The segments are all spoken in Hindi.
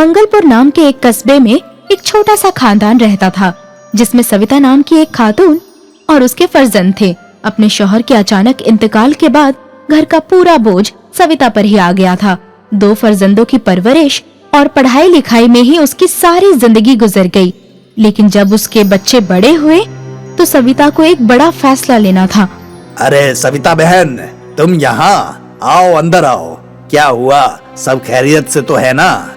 मंगलपुर नाम के एक कस्बे में एक छोटा सा खानदान रहता था, जिसमें सविता नाम की एक खातून और उसके फर्जंद थे। अपने शौहर के अचानक इंतकाल के बाद घर का पूरा बोझ सविता पर ही आ गया था। 2 फर्जंदों की परवरिश और पढ़ाई लिखाई में ही उसकी सारी जिंदगी गुजर गई। लेकिन जब उसके बच्चे बड़े हुए तो सविता को एक बड़ा फैसला लेना था। अरे सविता बहन, तुम यहाँ आओ, अंदर आओ। क्या हुआ, सब खैरियत से तो है ना?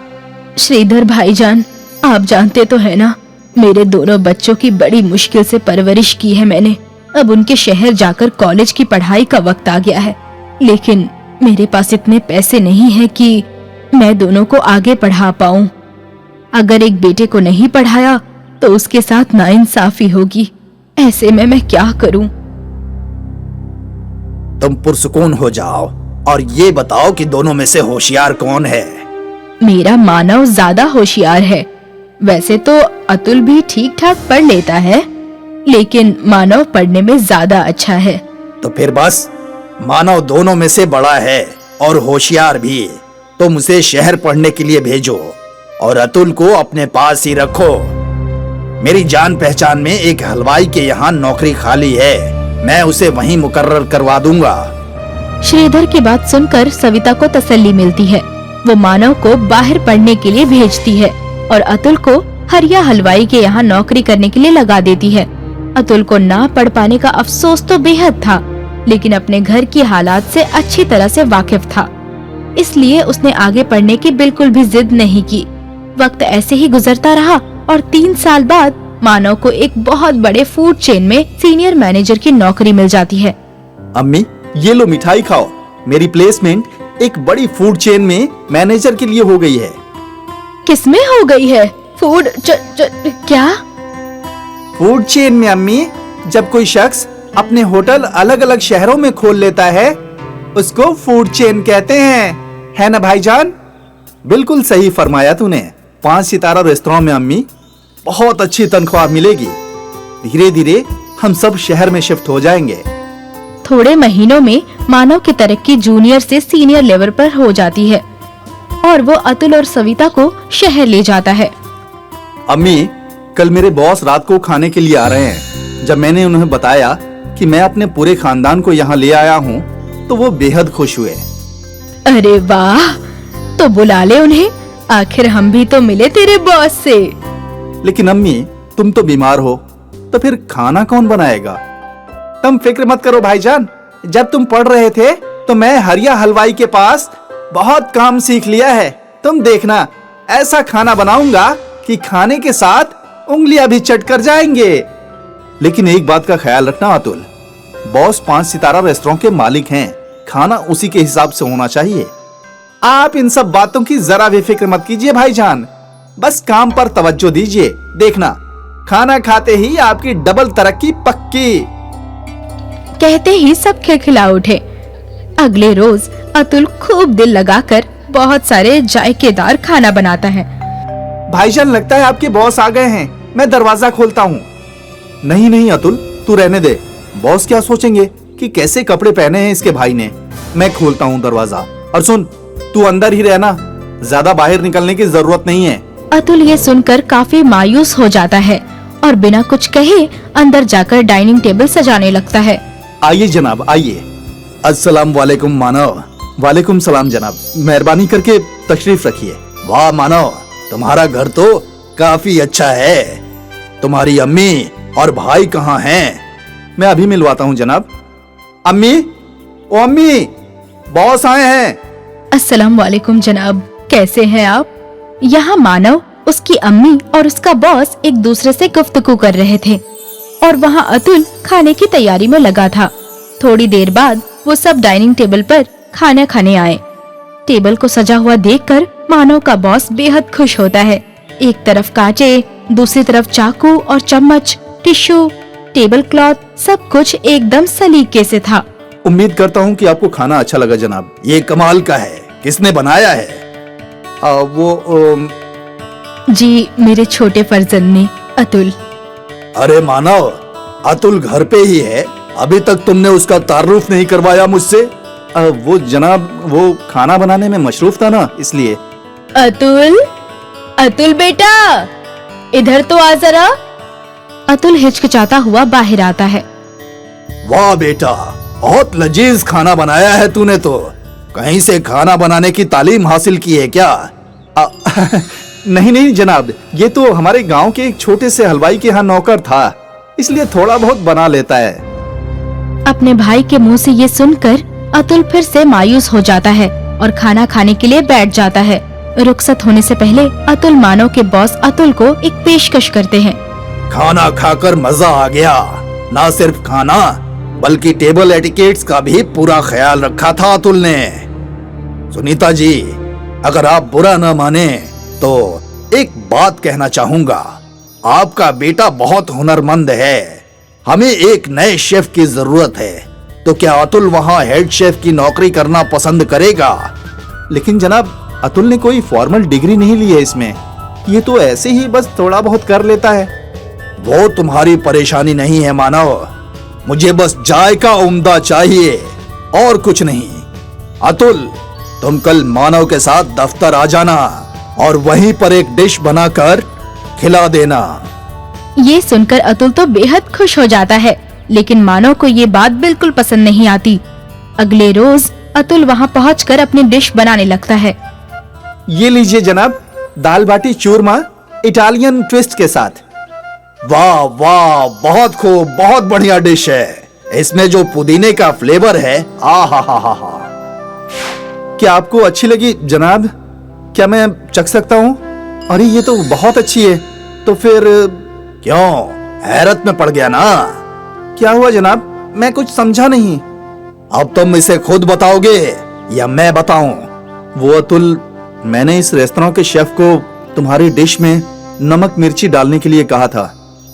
श्रीधर भाईजान, आप जानते तो है ना, मेरे दोनों बच्चों की बड़ी मुश्किल से परवरिश की है मैंने। अब उनके शहर जाकर कॉलेज की पढ़ाई का वक्त आ गया है, लेकिन मेरे पास इतने पैसे नहीं है कि मैं दोनों को आगे पढ़ा पाऊं। अगर एक बेटे को नहीं पढ़ाया तो उसके साथ नाइंसाफी होगी। ऐसे में मैं क्या करूं? तुम पुरसुकून हो जाओ और ये बताओ कि दोनों में से होशियार कौन है? मेरा मानव ज्यादा होशियार है। वैसे तो अतुल भी ठीक ठाक पढ़ लेता है, लेकिन मानव पढ़ने में ज्यादा अच्छा है। तो फिर बस, मानव दोनों में से बड़ा है और होशियार भी। तुम उसे शहर पढ़ने के लिए भेजो और अतुल को अपने पास ही रखो। मेरी जान पहचान में एक हलवाई के यहाँ नौकरी खाली है, मैं उसे वहीं मुकर्रर करवा दूंगा। श्रीधर की बात सुनकर सविता को तसल्ली मिलती है। वो मानव को बाहर पढ़ने के लिए भेजती है और अतुल को हरिया हलवाई के यहाँ नौकरी करने के लिए लगा देती है। अतुल को ना पढ़ पाने का अफसोस तो बेहद था, लेकिन अपने घर की हालात से अच्छी तरह से वाकिफ था, इसलिए उसने आगे पढ़ने की बिल्कुल भी जिद नहीं की। वक्त ऐसे ही गुजरता रहा और 3 साल बाद मानव को एक बहुत बड़े फूड चेन में सीनियर मैनेजर की नौकरी मिल जाती है। अम्मी, ये लो मिठाई खाओ। मेरी प्लेसमेंट एक बड़ी फूड चेन में मैनेजर के लिए हो गई है। किसमें हो गई है? फूड क्या? फूड चेन में अम्मी, जब कोई शख्स अपने होटल अलग अलग शहरों में खोल लेता है, उसको फूड चेन कहते हैं, है ना भाईजान? बिल्कुल सही फरमाया तूने। 5 सितारा रेस्तरां में अम्मी बहुत अच्छी तनख्वाह मिलेगी। धीरे धीरे हम सब शहर में शिफ्ट हो जाएंगे। थोड़े महीनों में मानव की तरक्की जूनियर से सीनियर लेवल पर हो जाती है और वो अतुल और सविता को शहर ले जाता है। अम्मी, कल मेरे बॉस रात को खाने के लिए आ रहे हैं। जब मैंने उन्हें बताया कि मैं अपने पूरे खानदान को यहाँ ले आया हूँ, तो वो बेहद खुश हुए। अरे वाह, तो बुला ले उन्हें, आखिर हम भी तो मिले तेरे बॉस से। लेकिन अम्मी, तुम तो बीमार हो, तो फिर खाना कौन बनाएगा? तुम फिक्र मत करो भाईजान। जब तुम पढ़ रहे थे तो मैं हरिया हलवाई के पास बहुत काम सीख लिया है। तुम देखना, ऐसा खाना बनाऊंगा कि खाने के साथ उंगलियां भी चट कर जाएंगे। लेकिन एक बात का ख्याल रखना अतुल, बॉस 5 सितारा रेस्तरां के मालिक हैं, खाना उसी के हिसाब से होना चाहिए। आप इन सब बातों की जरा भी फिक्र मत कीजिए भाईजान, बस काम पर तवज्जो दीजिए। देखना, खाना खाते ही आपकी डबल तरक्की पक्की। कहते ही सब खिलखिला उठे। अगले रोज अतुल खूब दिल लगाकर बहुत सारे जायकेदार खाना बनाता है। भाईजान, लगता है आपके बॉस आ गए हैं, मैं दरवाजा खोलता हूँ। नहीं नहीं अतुल, तू रहने दे। बॉस क्या सोचेंगे कि कैसे कपड़े पहने हैं इसके भाई ने। मैं खोलता हूँ दरवाजा। और सुन, तू अंदर ही रहना, ज्यादा बाहर निकलने की जरूरत नहीं है। अतुल ये सुनकर काफी मायूस हो जाता है और बिना कुछ कहे अंदर जाकर डाइनिंग टेबल सजाने लगता है। आइए जनाब, आइए। अस्सलाम वालेकुम मानव। वालेकुम सलाम जनाब, मेहरबानी करके तशरीफ रखिए। वाह मानव, तुम्हारा घर तो काफी अच्छा है। तुम्हारी अम्मी और भाई कहाँ हैं? मैं अभी मिलवाता हूँ जनाब। अम्मी, ओ अम्मी, बॉस आए हैं। अस्सलाम वालेकुम जनाब, कैसे हैं आप? यहाँ मानव, उसकी अम्मी और उसका बॉस एक दूसरे से गुफ्तगू कर रहे थे और वहाँ अतुल खाने की तैयारी में लगा था। थोड़ी देर बाद वो सब डाइनिंग टेबल पर खाना खाने आए। टेबल को सजा हुआ देखकर मानव का बॉस बेहद खुश होता है। एक तरफ कांटे, दूसरी तरफ चाकू और चम्मच, टिश्यू, टेबल क्लॉथ, सब कुछ एकदम सलीके से था। उम्मीद करता हूँ कि आपको खाना अच्छा लगा जनाब। ये कमाल का है, किसने बनाया है? जी, मेरे छोटे फर्जंद ने, अतुल। अरे मानव, अतुल घर पे ही है, अभी तक तुमने उसका तारुफ नहीं करवाया मुझसे। वो जनाब, वो खाना बनाने में मशरूफ था ना, इसलिए। अतुल, अतुल बेटा, इधर तो आ जरा। अतुल हिचकिचाता हुआ बाहर आता है। वाह बेटा, बहुत लजीज खाना बनाया है तूने तो। कहीं से खाना बनाने की तालीम हासिल की है क्या? नहीं नहीं जनाब, ये तो हमारे गांव के एक छोटे से हलवाई के यहाँ नौकर था, इसलिए थोड़ा बहुत बना लेता है। अपने भाई के मुंह से ये सुनकर अतुल फिर से मायूस हो जाता है और खाना खाने के लिए बैठ जाता है। रुखसत होने से पहले अतुल मानव के बॉस अतुल को एक पेशकश करते हैं। खाना खाकर मजा आ गया। ना सिर्फ खाना बल्कि टेबल एटिकेट्स का भी पूरा ख्याल रखा था अतुल ने। सुनीता जी, अगर आप बुरा न माने तो एक बात कहना चाहूंगा। आपका बेटा बहुत हुनरमंद है। हमें एक नए शेफ की जरूरत है, तो क्या अतुल वहाँ हेड शेफ की नौकरी करना पसंद करेगा? लेकिन जनाब, अतुल ने कोई फॉर्मल डिग्री नहीं ली है इसमें, ये तो ऐसे ही बस थोड़ा बहुत कर लेता है। वो तुम्हारी परेशानी नहीं है मानव, मुझे बस जायका उम्दा चाहिए और कुछ नहीं। अतुल, तुम कल मानव के साथ दफ्तर आ जाना और वहीं पर एक डिश बनाकर खिला देना। ये सुनकर अतुल तो बेहद खुश हो जाता है, लेकिन मानव को ये बात बिल्कुल पसंद नहीं आती। अगले रोज अतुल वहाँ पहुँचकर अपनी डिश बनाने लगता है। ये लीजिए जनाब, दाल बाटी चूरमा इटालियन ट्विस्ट के साथ। वाह वाह, बहुत खूब, बहुत बढ़िया डिश है। इसमें जो पुदीने का फ्लेवर है, आ हा हा हा हा। क्या आपको अच्छी लगी जनाब? क्या मैं चख सकता हूँ? अरे ये तो बहुत अच्छी है। तो फिर क्यों, हैरत में पड़ गया ना? क्या हुआ जनाब? मैं कुछ समझा नहीं। अब तुम इसे खुद बताओगे या मैं बताऊं? वो अतुल, मैंने इस रेस्तरां के शेफ को तुम्हारी डिश में नमक मिर्ची डालने के लिए कहा था,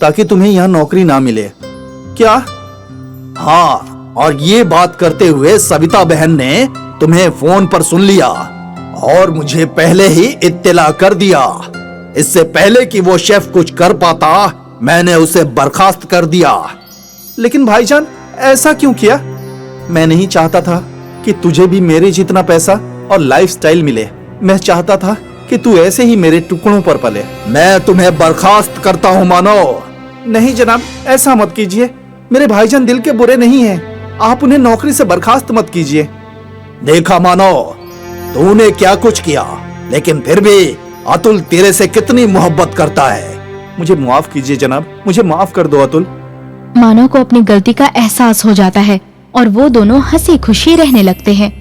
ताकि तुम्हें यहाँ नौकरी ना मिले। क्या? हाँ, और ये बात करते हुए सविता बहन ने तुम्हें फोन पर सुन लिया और मुझे पहले ही इत्तला कर दिया। इससे पहले कि वो शेफ कुछ कर पाता, मैंने उसे बर्खास्त कर दिया। लेकिन भाईजान, ऐसा क्यों किया? मैं नहीं चाहता था कि तुझे भी मेरे जितना पैसा और लाइफस्टाइल मिले। मैं चाहता था कि तू ऐसे ही मेरे टुकड़ों पर पले। मैं तुम्हें बर्खास्त करता हूँ मानो। नहीं जनाब, ऐसा मत कीजिए। मेरे भाईजान दिल के बुरे नहीं हैं। आप उन्हें नौकरी से बर्खास्त मत कीजिए। देखा मानो, तूने क्या कुछ किया, लेकिन फिर भी अतुल तेरे से कितनी मोहब्बत करता है। मुझे माफ कीजिए जनाब, मुझे माफ कर दो अतुल। मानव को अपनी गलती का एहसास हो जाता है और वो दोनों हंसी खुशी रहने लगते हैं।